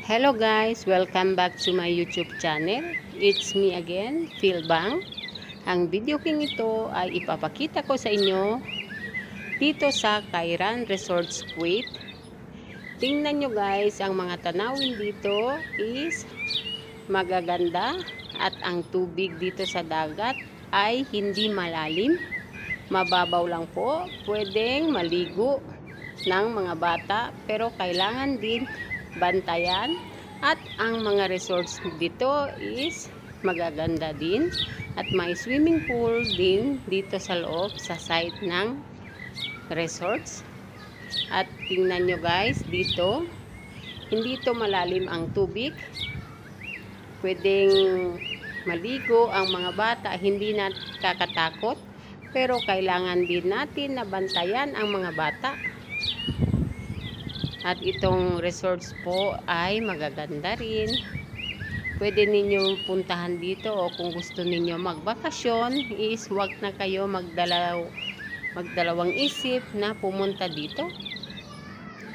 Hello guys, welcome back to my YouTube channel. It's me again, Phil Bang. Ang video king ito ay ipapakita ko sa inyo dito sa Kairan Resorts, Kuwait. Tingnan nyo guys, ang mga tanawin dito is magaganda at ang tubig dito sa dagat ay hindi malalim. Mababaw lang po, pwedeng maligo ng mga bata pero kailangan din bantayan at ang mga resorts dito is magaganda din at may swimming pool din dito sa loob sa site ng resorts. At tingnan nyo guys, dito hindi ito malalim ang tubig, pwedeng maligo ang mga bata, hindi na kakatakot, pero kailangan din natin na bantayan ang mga bata. At itong resorts po ay magaganda rin. Pwede ninyo puntahan dito o kung gusto ninyo magbakasyon is wag na kayo magdalawang isip na pumunta dito.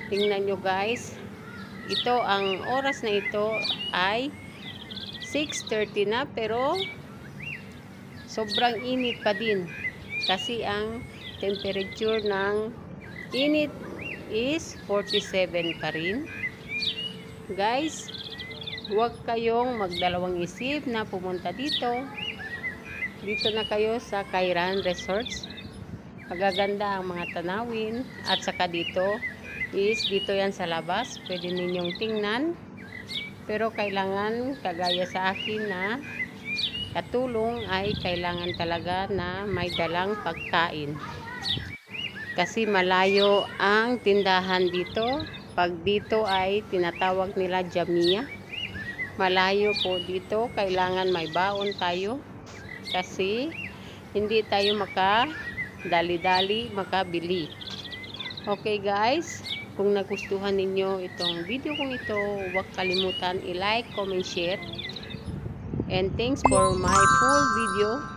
Tingnan nyo guys, ito ang oras na ito ay 6:30 na pero sobrang init pa din kasi ang temperature ng init is 47 pa rin. Guys, huwag kayong magdalawang isip na pumunta dito. Dito na kayo sa Kairan Resorts. Magaganda ang mga tanawin at saka dito yan sa labas. Pwede ninyong tingnan. Pero kailangan, kagaya sa akin na katulong, ay kailangan talaga na may dalang pagkain. Kasi malayo ang tindahan dito. Pag dito ay tinatawag nila Jamia. Malayo po dito. Kailangan may baon tayo. Kasi hindi tayo makadali-dali makabili. Okay guys. Kung nagustuhan ninyo itong video kong ito, huwag kalimutan i-like, comment, share. And thanks for my full video.